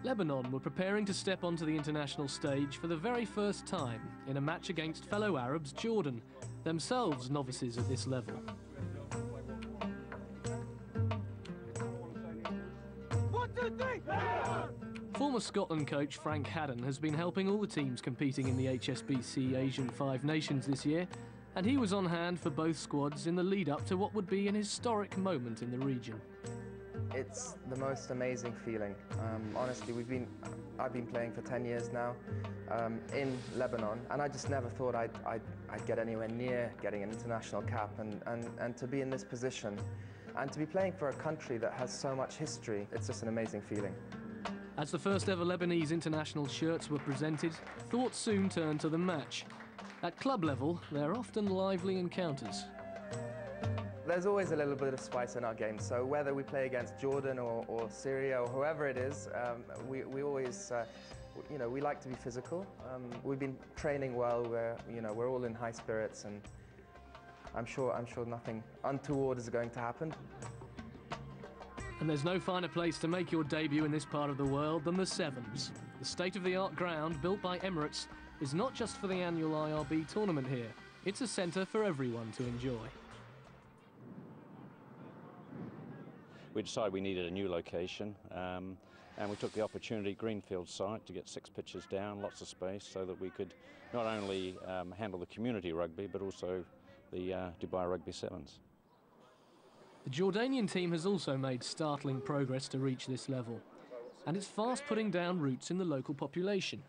Lebanon were preparing to step onto the international stage for the very first time in a match against fellow Arabs Jordan, themselves novices at this level. 1, 2, 3! Former Scotland coach Frank Haddon has been helping all the teams competing in the HSBC Asian Five Nations this year, and he was on hand for both squads in the lead-up to what would be an historic moment in the region. It's the most amazing feeling. Honestly, I've been playing for 10 years now in Lebanon, and I just never thought I'd get anywhere near getting an international cap, and to be in this position and to be playing for a country that has so much history, it's just an amazing feeling. As the first ever Lebanese international shirts were presented, thoughts soon turned to the match. At club level, they're often lively encounters. There's always a little bit of spice in our game, so whether we play against Jordan or Syria or whoever it is, we always, we like to be physical. We've been training well, we're all in high spirits, and I'm sure nothing untoward is going to happen. And there's no finer place to make your debut in this part of the world than the Sevens. The state-of-the-art ground built by Emirates is not just for the annual IRB tournament here, it's a centre for everyone to enjoy. We decided we needed a new location, and we took the opportunity, greenfield site, to get 6 pitches down, lots of space, so that we could not only handle the community rugby, but also the Dubai Rugby Sevens. The Jordanian team has also made startling progress to reach this level, and it's fast putting down roots in the local population.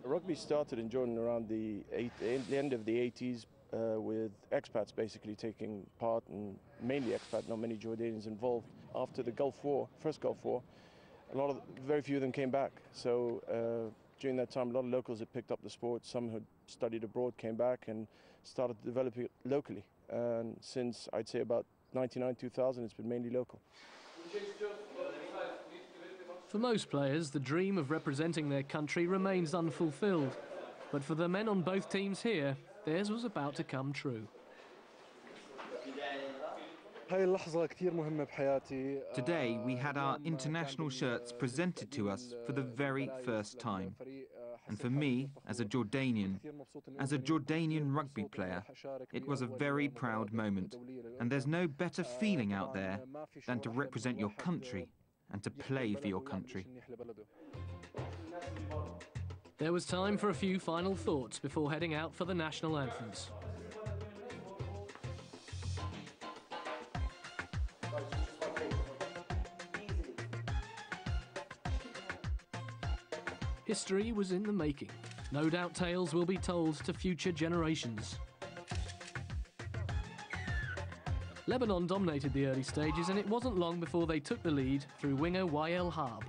Rugby started in Jordan around the end of the 80s. With expats basically taking part, and mainly expat, not many Jordanians involved. After the Gulf War, first Gulf War, very few of them came back. So during that time, a lot of locals had picked up the sport. Some who studied abroad came back and started developing it locally. And since I'd say about 1999-2000, it's been mainly local. For most players, the dream of representing their country remains unfulfilled. But for the men on both teams here, theirs was about to come true. Today we had our international shirts presented to us for the very first time. And for me, as a Jordanian rugby player, it was a very proud moment. And there's no better feeling out there than to represent your country and to play for your country. There was time for a few final thoughts before heading out for the national anthems. History was in the making. No doubt tales will be told to future generations. Lebanon dominated the early stages, and it wasn't long before they took the lead through winger Wael Harb.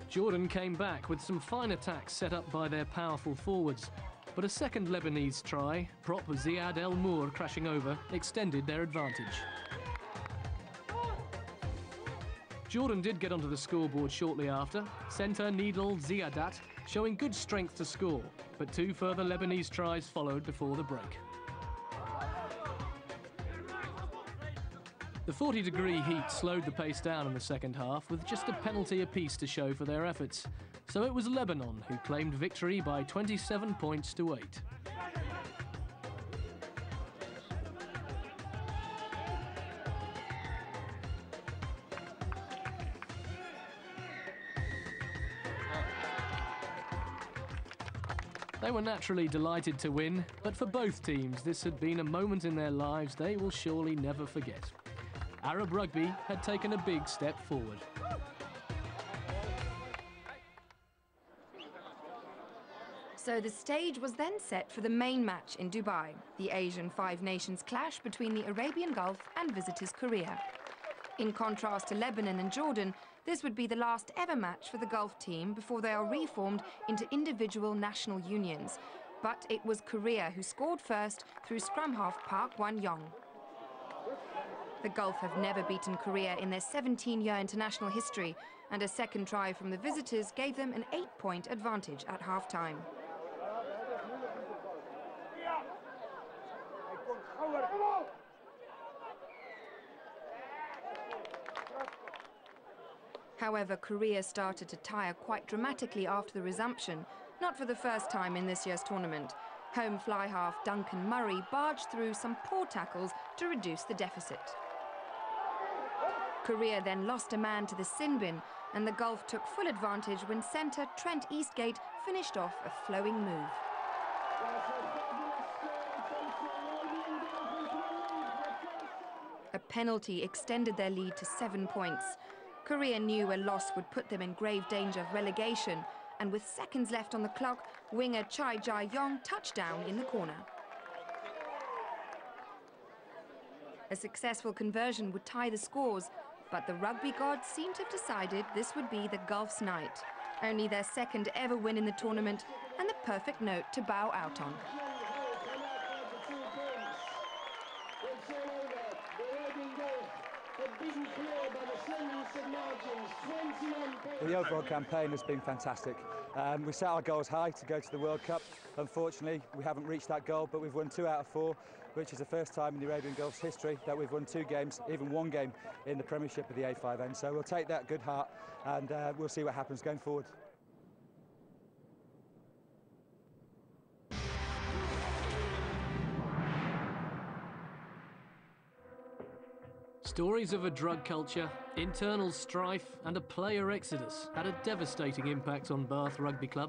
Jordan came back with some fine attacks set up by their powerful forwards, but a second Lebanese try, prop Ziad El Mour crashing over, extended their advantage. Jordan did get onto the scoreboard shortly after, centre Nidal Ziadat showing good strength to score, but 2 further Lebanese tries followed before the break. The 40-degree heat slowed the pace down in the second half with just a penalty apiece to show for their efforts. So it was Lebanon who claimed victory by 27 points to 8. They were naturally delighted to win, but for both teams this had been a moment in their lives they will surely never forget. Arab rugby had taken a big step forward. So the stage was then set for the main match in Dubai, the Asian Five Nations clash between the Arabian Gulf and visitors Korea. In contrast to Lebanon and Jordan, this would be the last ever match for the Gulf team before they are reformed into individual national unions. But it was Korea who scored first through scrum half Park Wan-yong. The Gulf have never beaten Korea in their 17-year international history, and a second try from the visitors gave them an 8-point advantage at half-time. However, Korea started to tire quite dramatically after the resumption, not for the first time in this year's tournament. Home fly half Duncan Murray barged through some poor tackles to reduce the deficit. Korea then lost a man to the sin bin, and the Gulf took full advantage when centre Trent Eastgate finished off a flowing move. A penalty extended their lead to 7 points. Korea knew a loss would put them in grave danger of relegation, and with seconds left on the clock, winger Chai Jae-yong touched down in the corner. A successful conversion would tie the scores, but the rugby gods seemed to have decided this would be the Gulf's night. Only their second ever win in the tournament, and the perfect note to bow out on. The overall campaign has been fantastic. We set our goals high to go to the World Cup. Unfortunately, we haven't reached that goal, but we've won 2 out of 4, which is the first time in the Arabian Gulf's history that we've won 2 games, even 1 game in the Premiership of the A5N. So we'll take that good heart, and we'll see what happens going forward. Stories of a drug culture, internal strife and a player exodus had a devastating impact on Bath Rugby Club.